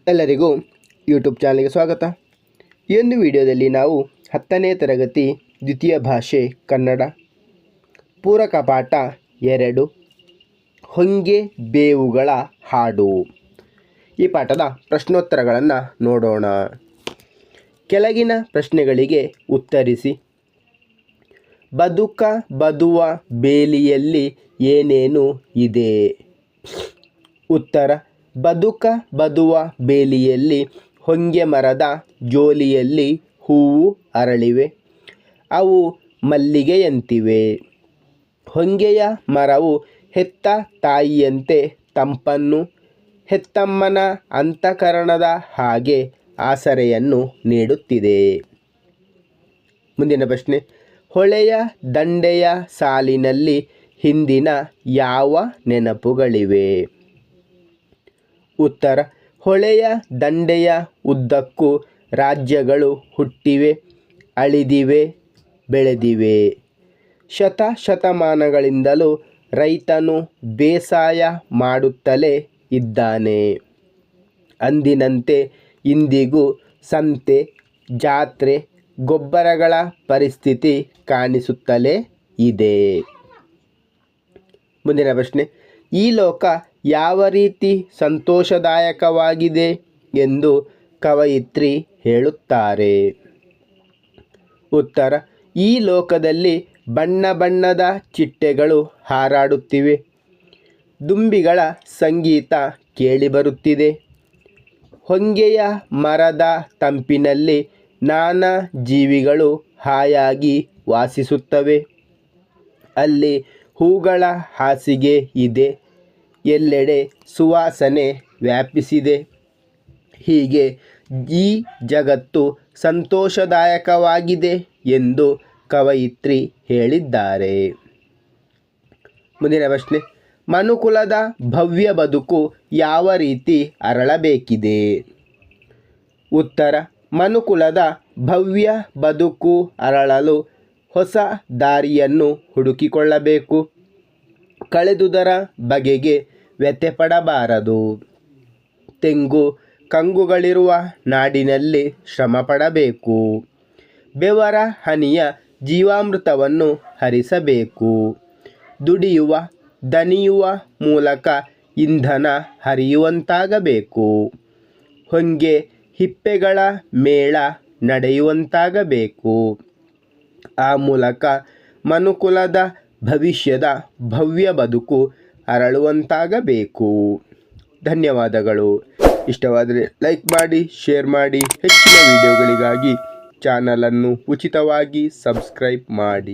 ಎಲ್ಲರಿಗೂ ಯೂಟ್ಯೂಬ್ ಚಾನಲ್ಗೆ ಸ್ವಾಗತ. ಈ ಒಂದು ವಿಡಿಯೋದಲ್ಲಿ ನಾವು 10ನೇ ತರಗತಿ ದ್ವಿತೀಯ ಭಾಷೆ ಕನ್ನಡ ಪೂರಕ ಪಾಠ 2 ಹೊಂಗೆ ಬೇವುಗಳ ಹಾಡು ಈ ಪಾಠದ ಪ್ರಶ್ನೋತ್ತರಗಳನ್ನು ನೋಡೋಣ. ಕೆಳಗಿನ ಪ್ರಶ್ನೆಗಳಿಗೆ ಉತ್ತರಿಸಿ. ಬದುಕ ಬದುವ ಬೇಲಿಯಲ್ಲಿ ಏನೇನು ಇದೆ? ಉತ್ತರ: ಬದುಕ ಬದುವ ಬೇಲಿಯಲ್ಲಿ ಹೊಂಗೆ ಮರದ ಜೋಲಿಯಲ್ಲಿ ಹೂವು ಅರಳಿವೆ, ಅವು ಮಲ್ಲಿಗೆಯಂತಿವೆ. ಹೊಂಗೆಯ ಮರವು ಹೆತ್ತ ತಾಯಿಯಂತೆ ತಂಪನ್ನು, ಹೆತ್ತಮ್ಮನ ಅಂತಃಕರಣದ ಹಾಗೆ ಆಸರೆಯನ್ನು ನೀಡುತ್ತಿದೆ. ಮುಂದಿನ ಪ್ರಶ್ನೆ: ಹೊಳೆಯ ದಂಡೆಯ ಸಾಲಿನಲ್ಲಿ ಹಿಂದಿನ ಯಾವ ನೆನಪುಗಳಿವೆ? ಉತ್ತರ: ಹೊಳೆಯ ದಂಡೆಯ ಉದ್ದಕ್ಕೂ ರಾಜ್ಯಗಳು ಹುಟ್ಟಿವೆ, ಅಳಿದಿವೆ, ಬೆಳೆದಿವೆ. ಶತಶತಮಾನಗಳಿಂದಲೂ ರೈತನು ಬೇಸಾಯ ಮಾಡುತ್ತಲೇ ಇದ್ದಾನೆ. ಅಂದಿನಂತೆ ಇಂದಿಗೂ ಸಂತೆ, ಜಾತ್ರೆ, ಗೊಬ್ಬರಗಳ ಪರಿಸ್ಥಿತಿ ಕಾಣಿಸುತ್ತಲೇ ಇದೆ. ಮುಂದಿನ ಪ್ರಶ್ನೆ: ಈ ಲೋಕ ಯಾವ ರೀತಿ ಸಂತೋಷದಾಯಕವಾಗಿದೆ ಎಂದು ಕವಯಿತ್ರಿ ಹೇಳುತ್ತಾರೆ? ಉತ್ತರ: ಈ ಲೋಕದಲ್ಲಿ ಬಣ್ಣ ಬಣ್ಣದ ಚಿಟ್ಟೆಗಳು ಹಾರಾಡುತ್ತಿವೆ, ದುಂಬಿಗಳ ಸಂಗೀತ ಕೇಳಿಬರುತ್ತಿದೆ. ಹೊಂಗೆಯ ಮರದ ತಂಪಿನಲ್ಲಿ ನಾನಾ ಜೀವಿಗಳು ಹಾಯಾಗಿ ವಾಸಿಸುತ್ತವೆ. ಅಲ್ಲಿ ಹೂಗಳ ಹಾಸಿಗೆ ಇದೆ, ಎಲ್ಲೆಡೆ ಸುವಾಸನೆ ವ್ಯಾಪಿಸಿದೆ. ಹೀಗೆ ಈ ಜಗತ್ತು ಸಂತೋಷದಾಯಕವಾಗಿದೆ ಎಂದು ಕವಯಿತ್ರಿ ಹೇಳಿದ್ದಾರೆ. ಮುಂದಿನ ಪ್ರಶ್ನೆ: ಮನುಕುಲದ ಭವ್ಯ ಬದುಕು ಯಾವ ರೀತಿ ಅರಳಬೇಕಿದೆ? ಉತ್ತರ: ಮನುಕುಲದ ಭವ್ಯ ಬದುಕು ಅರಳಲು ಹೊಸ ದಾರಿಯನ್ನು ಹುಡುಕಿಕೊಳ್ಳಬೇಕು. ಕಳೆದುದರ ಬಗೆಗೆ ವ್ಯಥೆಪಡಬಾರದು. ತೆಂಗು ಕಂಗುಗಳಿರುವ ನಾಡಿನಲ್ಲಿ ಶ್ರಮಪಡಬೇಕು. ಬೆವರ ಹನಿಯ ಜೀವಾಮೃತವನ್ನು ಹರಿಸಬೇಕು. ದುಡಿಯುವ ದಣಿಯುವ ಮೂಲಕ ಇಂಧನ ಹರಿಯುವಂತಾಗಬೇಕು. ಹೊಂಗೆ ಹಿಪ್ಪೆಗಳ ಮೇಳ ನಡೆಯುವಂತಾಗಬೇಕು. ಆ ಮೂಲಕ ಮನುಕುಲದ ಭವಿಷ್ಯದ ಭವ್ಯ ಬದುಕು ಅರಳುವಂತಾಗಬೇಕು. ಧನ್ಯವಾದಗಳು. ಇಷ್ಟವಾದರೆ ಲೈಕ್ ಮಾಡಿ, ಶೇರ್ ಮಾಡಿ. ಹೆಚ್ಚಿನ ವಿಡಿಯೋಗಳಿಗಾಗಿ ಚಾನಲನ್ನು ಉಚಿತವಾಗಿ ಸಬ್ಸ್ಕ್ರೈಬ್ ಮಾಡಿ.